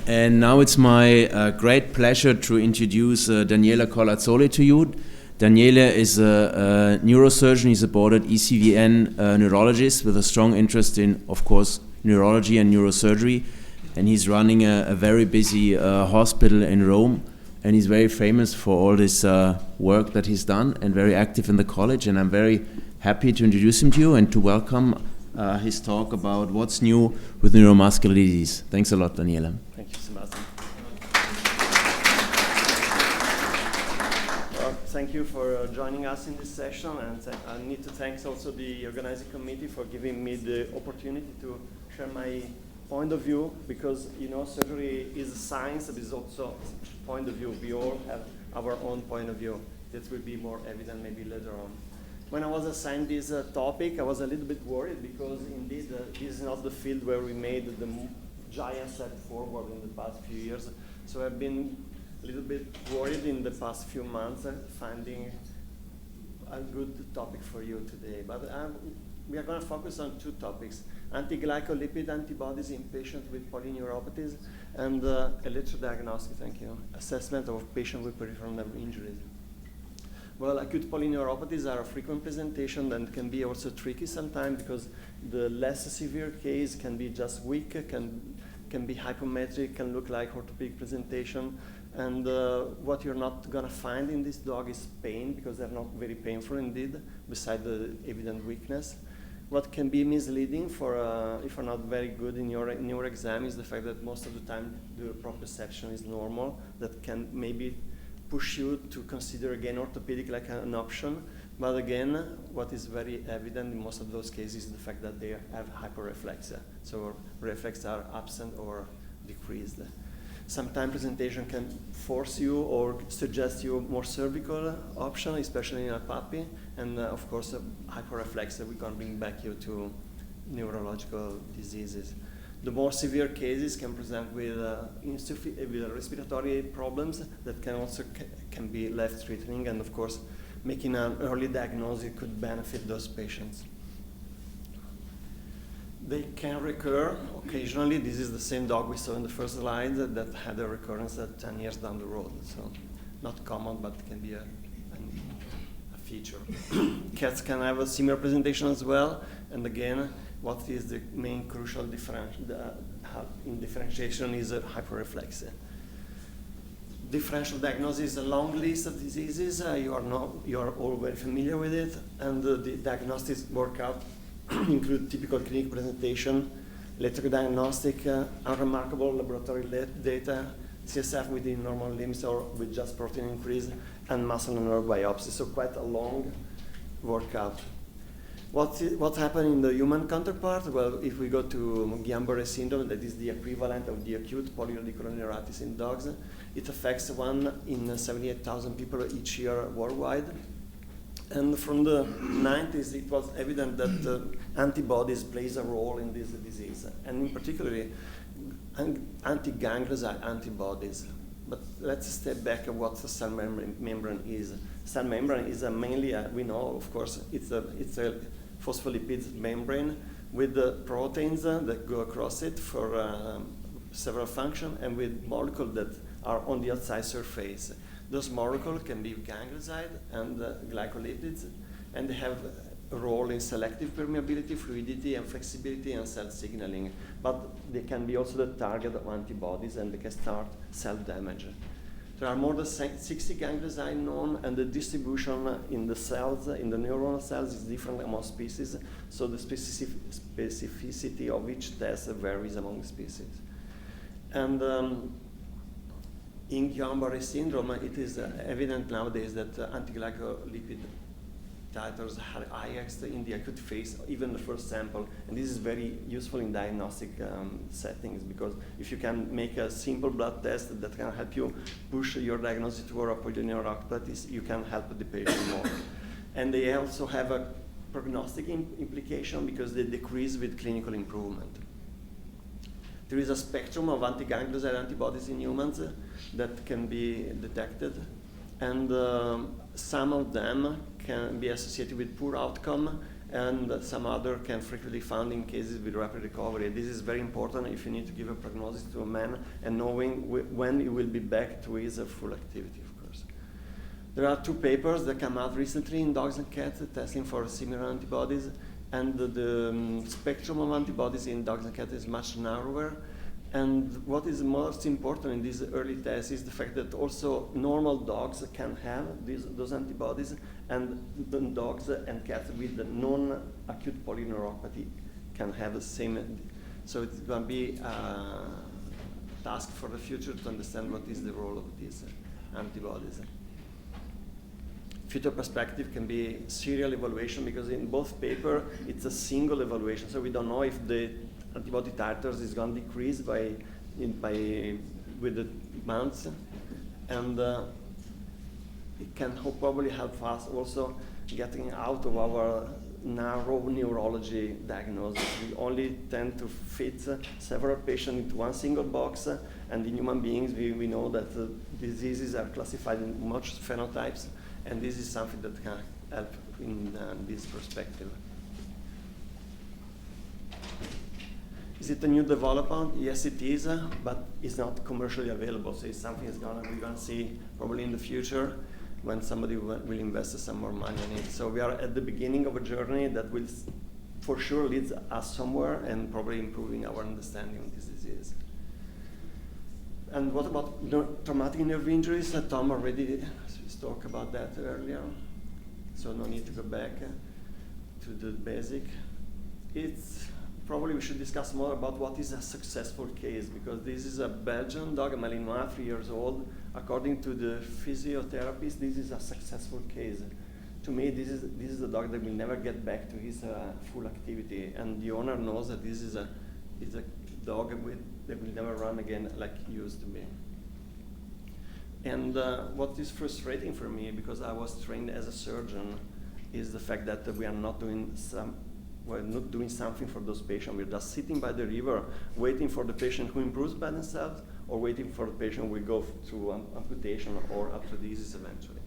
And now it's my great pleasure to introduce Daniele Corlazzoli to you. Daniele is a neurosurgeon. He's a boarded ECVN neurologist with a strong interest in, of course, neurology and neurosurgery. And he's running a very busy hospital in Rome. And he's very famous for all this work that he's done and very active in the college. And I'm very happy to introduce him to you and to welcome his talk about what's new with neuromuscular disease. Thanks a lot, Daniele. Thank you, Sebastian. Well, thank you for joining us in this session, and I need to thank also the organizing committee for giving me the opportunity to share my point of view, because surgery is a science, but it's also a point of view. We all have our own point of view. That will be more evident maybe later on. When I was assigned this topic, I was a little bit worried because indeed this is not the field where we made the giant step forward in the past few years. So I've been a little bit worried in the past few months finding a good topic for you today. But we are going to focus on two topics: anti-glycolipid antibodies in patients with polyneuropathies and electrodiagnostic, assessment of patients with peripheral nerve injuries. Well, acute polyneuropathies are a frequent presentation and can be also tricky sometimes because the less severe case can be just weak, can be hypometric, can look like orthopedic presentation. And what you're not going to find in this dog is pain, because they're not very painful indeed, beside the evident weakness. What can be misleading for if you're not very good in your exam is the fact that most of the time the proprioception is normal. That can maybe push you to consider again orthopedic like an option. But again, what is very evident in most of those cases is the fact that they have hyperreflexia. So reflexes are absent or decreased. Sometimes presentation can force you or suggest you more cervical option, especially in a puppy. And of course, hyperreflexia, we can bring back you to neurological diseases. The more severe cases can present with respiratory problems that can also can be life-threatening, and of course, making an early diagnosis could benefit those patients. They can recur occasionally. This is the same dog we saw in the first slide that had a recurrence at 10 years down the road. So not common, but can be a feature. Cats can have a similar presentation as well, and again, what is the main crucial in differentiation is hyperreflexia. Differential diagnosis is a long list of diseases. You are all very familiar with it, and the diagnostic workup include typical clinical presentation, electrodiagnostic, unremarkable laboratory data, CSF within normal limits or with just protein increase, and muscle and nerve biopsy. So quite a long workup. What happened in the human counterpart? Well, if we go to Guillain-Barré syndrome, that is the equivalent of the acute polyradiculoneuritis in dogs, it affects 1 in 78,000 people each year worldwide. And from the 90s, it was evident that antibodies plays a role in this disease, and in particular, anti-ganglioside antibodies. But let's step back at what the cell membrane is. Cell membrane is mainly, we know, of course, it's a phospholipid membrane with the proteins that go across it for several functions, and with molecules that are on the outside surface. Those molecules can be ganglioside and glycolipids, and they have a role in selective permeability, fluidity, and flexibility, and cell signaling. But they can be also the target of antibodies, and they can start cell damage. There are more than 60 ganglioside known, and the distribution in the cells, in the neuronal cells, is different among species. So the specificity of each test varies among species. And in Guillain-Barré syndrome, it is evident nowadays that anti-glycolipid titers are highest in the acute phase, even the first sample. And this is very useful in diagnostic settings, because if you can make a simple blood test that can help you push your diagnosis toward a polyneuropathy, you can help the patient more. And they also have a prognostic implication because they decrease with clinical improvement. There is a spectrum of anti-ganglioside antibodies in humans that can be detected, and some of them can be associated with poor outcome, and some other can frequently found in cases with rapid recovery. This is very important if you need to give a prognosis to a man and knowing when he will be back to his full activity, of course. There are 2 papers that come out recently in dogs and cats testing for similar antibodies, and the spectrum of antibodies in dogs and cats is much narrower. And what is most important in these early tests is the fact that also normal dogs can have those antibodies, and the dogs and cats with the non-acute polyneuropathy can have the same. So it's going to be a task for the future to understand what is the role of these antibodies. Future perspective can be serial evaluation, because in both papers it's a single evaluation, so we don't know if the antibody titers is going to decrease with the months, and it can probably help us also getting out of our narrow neurology diagnosis. We only tend to fit several patients into one single box, and in human beings we know that diseases are classified in much phenotypes, and this is something that can help in this perspective. Is it a new development? Yes, it is, but it's not commercially available. So it's something we're going to see probably in the future when somebody will invest some more money in it. So we are at the beginning of a journey that will for sure lead us somewhere and probably improving our understanding of this disease. And what about traumatic nerve injuries? Tom already talked about that earlier, so no need to go back to the basic. Probably we should discuss more about what is a successful case, because this is a Belgian dog, a Malinois, 3 years old. According to the physiotherapist, this is a successful case. To me, this is a dog that will never get back to his full activity, and the owner knows that this is a dog that will never run again like he used to be. And what is frustrating for me, because I was trained as a surgeon, is the fact that we're not doing something for those patients. We're just sitting by the river, waiting for the patient who improves by themselves, or waiting for the patient who will go through amputation or arthrodesis eventually.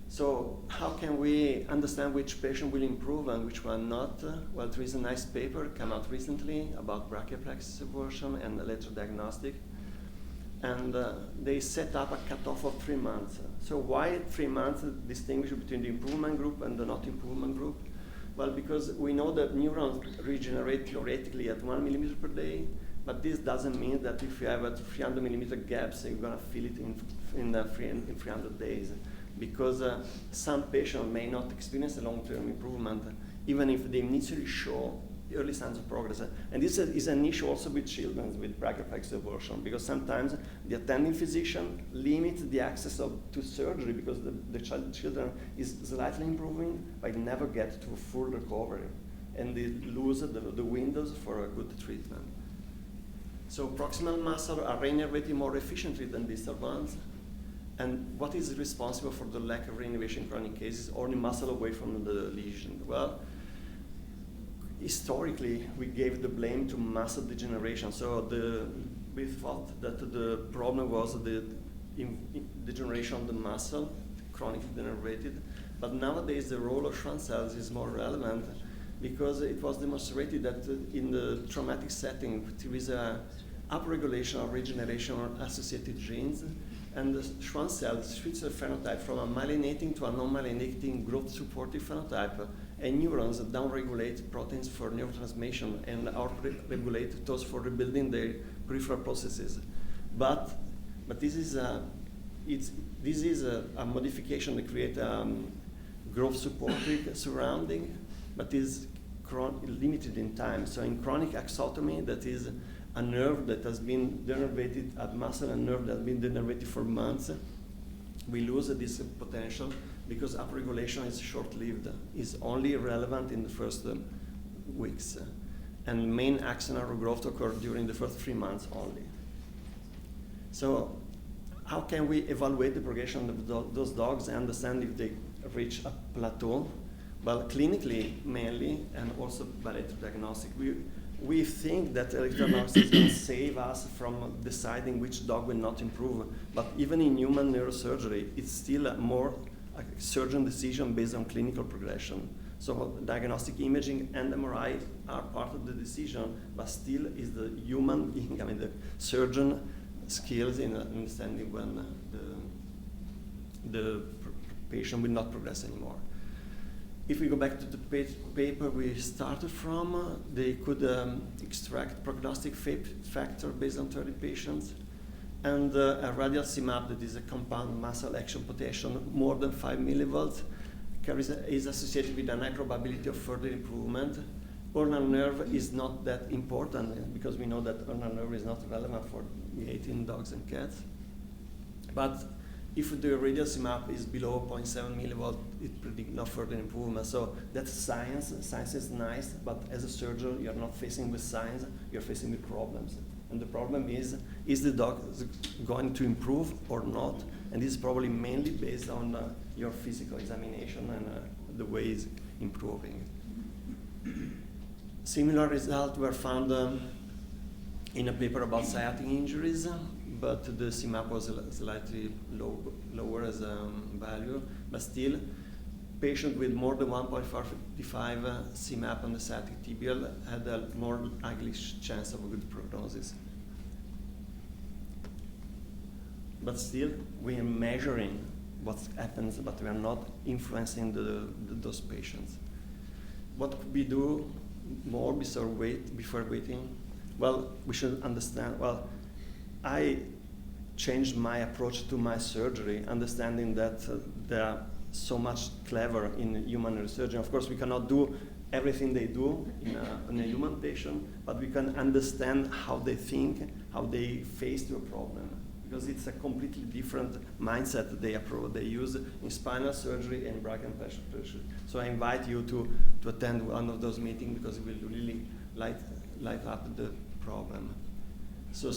So how can we understand which patient will improve and which one not? Well, there is a nice paper come out recently about brachial plexus eversion and electrodiagnostic. And they set up a cutoff of 3 months. So why 3 months distinguish between the improvement group and the not improvement group? Well, because we know that neurons regenerate theoretically at 1 millimeter per day, but this doesn't mean that if you have a 300 millimeter gaps, you're going to feel it in 300 days. Because some patients may not experience a long-term improvement, even if they initially show early signs of progress. And this is an issue also with children with brachial plexus eversion, because sometimes the attending physician limits the access to surgery because the children is slightly improving, but never get to a full recovery. And they lose the windows for a good treatment. So proximal muscle are reinnervated more efficiently than distal ones. And what is responsible for the lack of reinnervation in chronic cases, or the muscle away from the lesion? Well, historically, we gave the blame to muscle degeneration. So we thought that the problem was the degeneration of the muscle, chronically degenerated. But nowadays, the role of Schwann cells is more relevant, because it was demonstrated that in the traumatic setting, there is a upregulation of regeneration-associated genes, and the Schwann cells switch the phenotype from a myelinating to a non-myelinating growth-supportive phenotype, and neurons downregulate proteins for neurotransmission and outregulate those for rebuilding their peripheral processes. But this is a modification that creates growth-supportive surrounding, but is limited in time. So in chronic axotomy, that is a nerve that has been denervated, a muscle and nerve that has been denervated for months, we lose this potential because upregulation is short-lived, is only relevant in the first weeks. And main axonal growth occurs during the first 3 months only. So how can we evaluate the progression of those dogs and understand if they reach a plateau? Well, clinically mainly, and also by electrodiagnostic. We think that electrodiagnostics is going to save us from deciding which dog will not improve. But even in human neurosurgery, it's still more a surgeon decision based on clinical progression. So diagnostic imaging and MRI are part of the decision, but still is the human being, I mean the surgeon skills in understanding when the patient will not progress anymore. If we go back to the paper we started from, they could extract prognostic factor based on 30 patients, and a radial CMAP, that is a compound muscle action potential more than 5 millivolts, is associated with a high probability of further improvement. Ulnar nerve is not that important because we know that ulnar nerve is not relevant for 18 dogs and cats. But if the radial CMAP is below 0.7 millivolt, it predicts no further improvement. So that's science. Science is nice, but as a surgeon, you're not facing with science, you're facing with problems. And the problem is the dog going to improve or not? And this is probably mainly based on your physical examination and the way it's improving. Similar results were found in a paper about sciatic injuries, but the CMAP was slightly lower as a value, but still, patients with more than 1.55 CMAP on the sciatic tibial had a more likely chance of a good prognosis. But still, we are measuring what happens, but we are not influencing those patients. What could we do more before waiting? Well, we should understand, well, I changed my approach to my surgery, understanding that they are so much clever in human neurosurgery. Of course, we cannot do everything they do in a human patient, but we can understand how they think, how they face the problem, because it's a completely different mindset that they use in spinal surgery and brachial and plexus surgery. So I invite you to attend one of those meetings because it will really light up the problem. So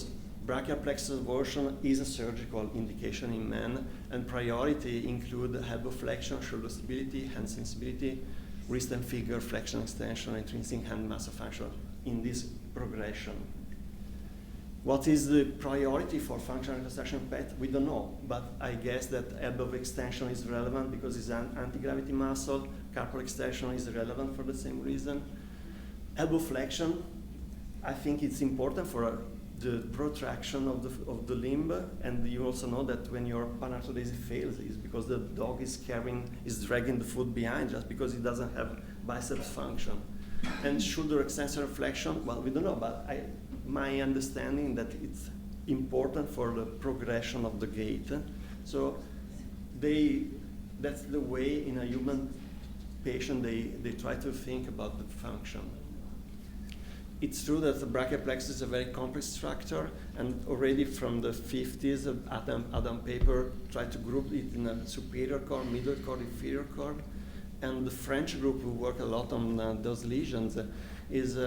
brachial plexus version is a surgical indication in men, and priority include elbow flexion, shoulder stability, hand sensibility, wrist and finger flexion extension, intrinsic hand muscle function in this progression. What is the priority for functional reconstruction PET? We don't know, but I guess that elbow extension is relevant because it's an anti-gravity muscle. Carpal extension is relevant for the same reason. Elbow flexion, I think it's important for the protraction of the limb, and you also know that when your panarthrodesi fails, is because the dog is dragging the foot behind just because it doesn't have biceps function. And shoulder extensor flexion, well, we don't know, but my understanding that it's important for the progression of the gait. So that's the way in a human patient they try to think about the function. It's true that the brachial plexus is a very complex structure, and already from the 50s, Adam paper tried to group it in a superior cord, middle cord, inferior cord, and the French group who work a lot on those lesions is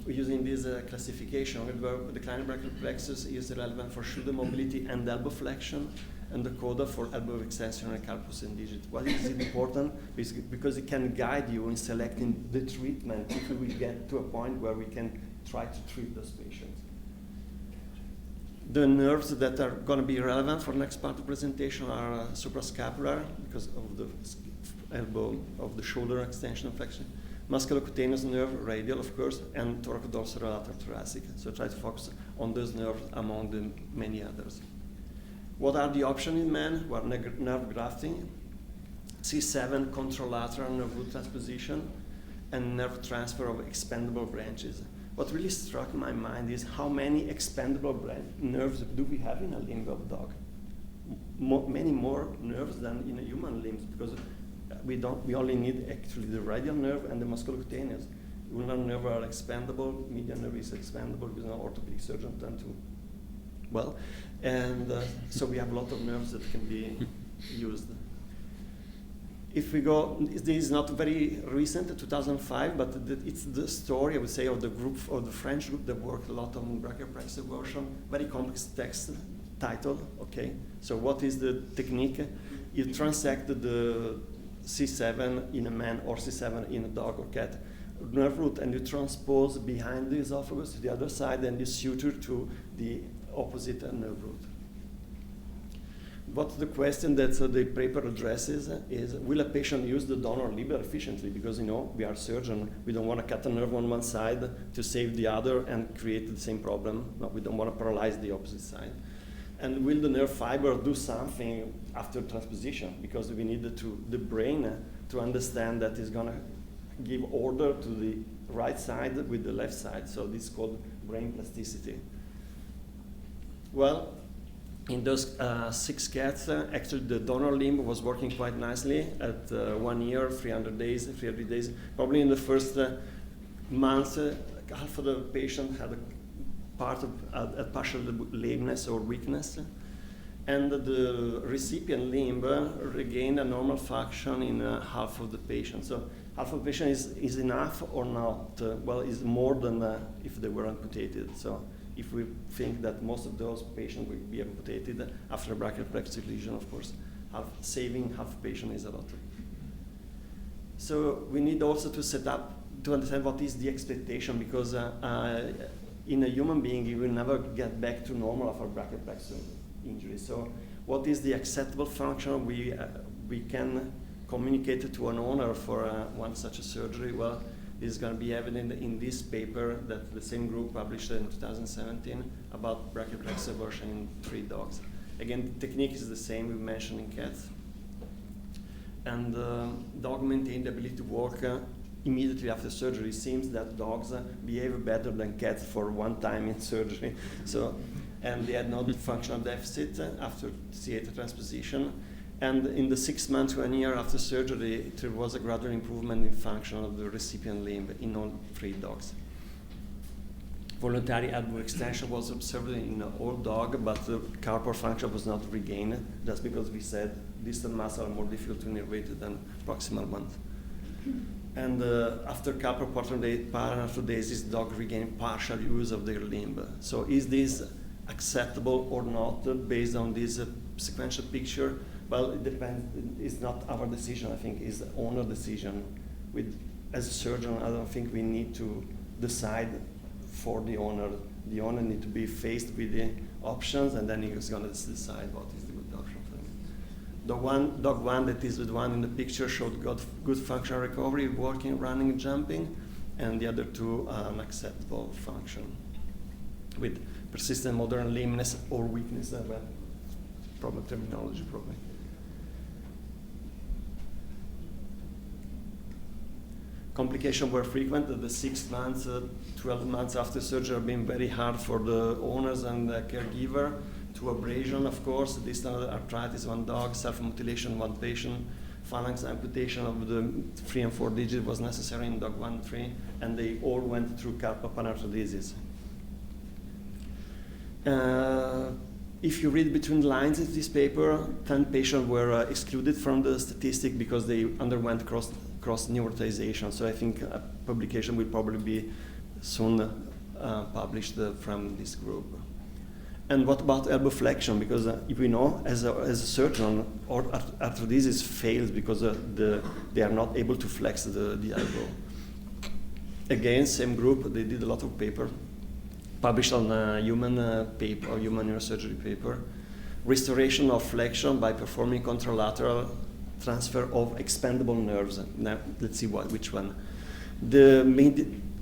using this classification where the kleiner brachial plexus is relevant for shoulder mobility and elbow flexion, and the coda for elbow extension and carpus and digit. Why is it important? Because it can guide you in selecting the treatment if we get to a point where we can try to treat those patients. The nerves that are going to be relevant for the next part of the presentation are suprascapular, because of the elbow, of the shoulder extension and flexion, musculocutaneous nerve, radial of course, and thoracodorsolateral thoracic. So try to focus on those nerves among the many others. What are the options in men? Well, nerve grafting, C7 contralateral nerve root transposition, and nerve transfer of expandable branches. What really struck my mind is how many expandable nerves do we have in a limb of a dog? Many more nerves than in a human limbs, because we only need actually the radial nerve and the musculocutaneous. Ulnar nerve are expandable, median nerve is expandable because an orthopedic surgeon tend to, well, and so we have a lot of nerves that can be used. If we go, this is not very recent, 2005, but it's the story, I would say, of the group, of the French group that worked a lot on brachial plexus version, very complex text title, okay? So what is the technique? You transect the C7 in a man or C7 in a dog or cat nerve root, and you transpose behind the esophagus to the other side, and you suture to the opposite nerve root. what the question that the paper addresses is, will a patient use the donor limb efficiently? Because, you know, we are surgeons, we don't want to cut a nerve on one side to save the other and create the same problem. No, we don't want to paralyze the opposite side. And will the nerve fiber do something after transposition? Because we need the brain to understand that it's going to give order to the right side with the left side. So this is called brain plasticity. Well, in those 6 cats, actually the donor limb was working quite nicely at 1 year, 300 days, Probably in the first month, half of the patient had a partial lameness or weakness. And the recipient limb regained a normal function in half of the patient. So half of the patient is enough or not? Well, is more than if they were amputated. So if we think that most of those patients will be amputated after a brachial plexus lesion, of course, saving half patient is a lot. So we need also to set up, to understand what is the expectation, because in a human being, you will never get back to normal after brachial plexus injury. So what is the acceptable function we can communicate to an owner for one such a surgery? Well, this is going to be evident in this paper that the same group published in 2017 about brachial plexus aversion in 3 dogs. Again, the technique is the same we mentioned in cats. And dog maintained the ability to walk immediately after surgery. It seems that dogs behave better than cats for one time in surgery. So, and they had no functional deficit after theater transposition. And in the 6 months to 1 year after surgery, there was a gradual improvement in function of the recipient limb in all 3 dogs. Voluntary elbow extension was observed in all dogs, but the carpal function was not regained. That's because we said distal muscles are more difficult to innervate than proximal ones. And after carpal paranarthrodesis, dog regained partial use of their limb. So is this acceptable or not based on this sequential picture? Well, it depends. It's not our decision. I think it's the owner decision. As a surgeon, I don't think we need to decide for the owner. The owner needs to be faced with the options, and then he's going to decide what is the good option for him. Dog one, that is the one in the picture, showed good functional recovery, walking, running, jumping, and the other 2 unacceptable function with persistent modern lameness or weakness. Problem terminology, probably. Complications were frequent. The 6 months, 12 months after surgery have been very hard for the owners and the caregiver. 2 abrasion, of course, distal arthritis, 1 dog, self-mutilation, 1 patient, phalanx amputation of the 3 and 4 digits was necessary in dog 1 and 3, and they all went through carpal paranarthrodesis. If you read between the lines of this paper, 10 patients were excluded from the statistic because they underwent cross-neurotization. So I think a publication will probably be soon published from this group. And what about elbow flexion? Because if we know, as a surgeon, arthrodesis fails because they are not able to flex the elbow. Again, same group, they did a lot of paper, published on a human paper, human neurosurgery paper. Restoration of flexion by performing contralateral transfer of expandable nerves. Now, let's see which one. The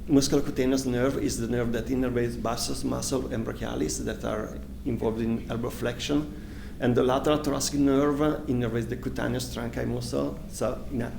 musculocutaneous nerve is the nerve that innervates basius muscle and brachialis that are involved in elbow flexion. And the lateral thoracic nerve innervates the cutaneous trunci muscle. So an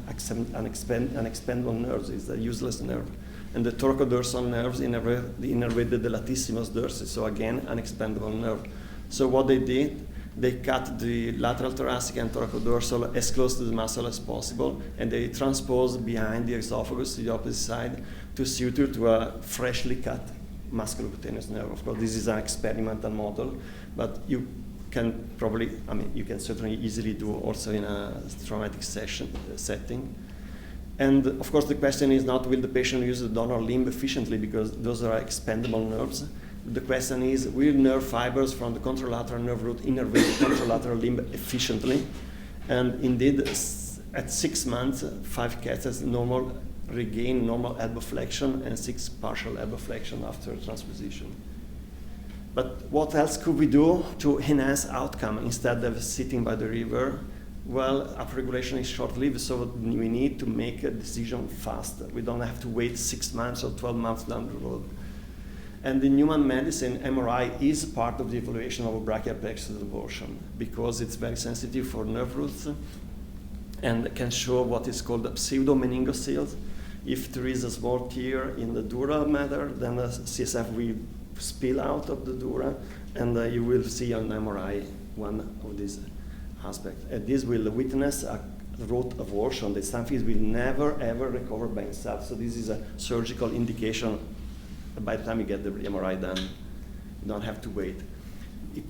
expandable nerve is a useless nerve. And the thoracodorsal nerves innervate the latissimus dorsi, so again, an expandable nerve. So what they did, they cut the lateral thoracic and thoracodorsal as close to the muscle as possible, and they transposed behind the esophagus to the opposite side to suture to a freshly cut musculocutaneous nerve. Of course, this is an experimental model, but you can probably, you can certainly easily do also in a traumatic setting. And of course, the question is not will the patient use the donor limb efficiently, because those are expandable nerves. The question is, will nerve fibers from the contralateral nerve root innervate the contralateral limb efficiently? And indeed, at 6 months, 5 cats has regained normal elbow flexion and 6 partial elbow flexion after transposition. But what else could we do to enhance outcome instead of sitting by the river? Well, upregulation is short-lived, so we need to make a decision fast. We don't have to wait 6 months or 12 months down the road. And in human medicine, MRI is part of the evaluation of a brachial plexus avulsion because it's very sensitive for nerve roots and can show what is called a pseudo-meningocele. If there is a small tear in the dura matter, then the CSF will spill out of the dura, and you will see on MRI one of these aspects. And this will witness a root avulsion. The something will never ever recover by itself. So this is a surgical indication. By the time you get the MRI done, you don't have to wait.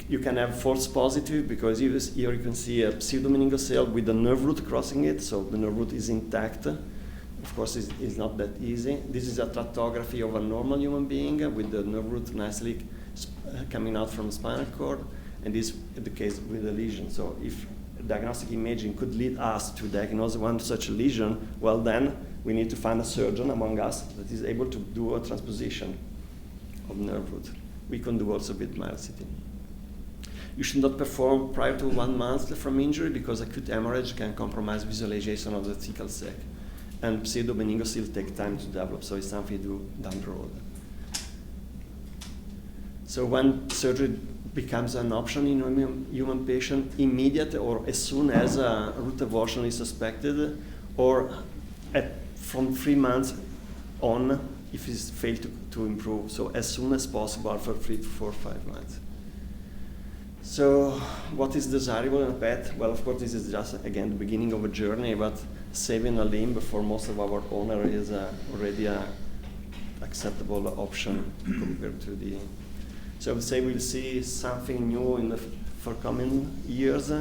You can have false positive because here you can see a pseudomeningocele with a nerve root crossing it, so the nerve root is intact. Of course, it's not that easy. This is a tractography of a normal human being with the nerve root nicely coming out from the spinal cord, and this is the case with a lesion. So if diagnostic imaging could lead us to diagnose one such a lesion, well then we need to find a surgeon among us that is able to do a transposition of nerve root. We can do also with myocystin. You should not perform prior to 1 month from injury because acute hemorrhage can compromise visualization of the thecal sac. And pseudomeningocele take time to develop, so it's something you do down the road. So when surgery becomes an option in a human patient, immediate or as soon as a root avulsion is suspected, or from 3 months on if it's failed to improve. So as soon as possible for 3 to 4 or 5 months. So what is desirable in a pet? Well, of course, this is just, again, the beginning of a journey, but saving a limb for most of our owner is already an acceptable option compared to the... So I would say we'll see something new in the forthcoming years,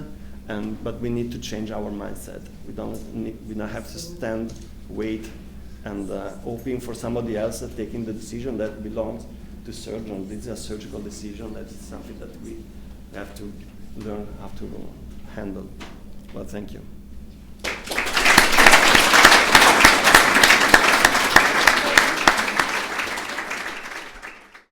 but we need to change our mindset. We don't have to stand, wait, and hoping for somebody else taking the decision that belongs to surgeon. This is a surgical decision. That is something that we have to learn how to handle. Well, thank you.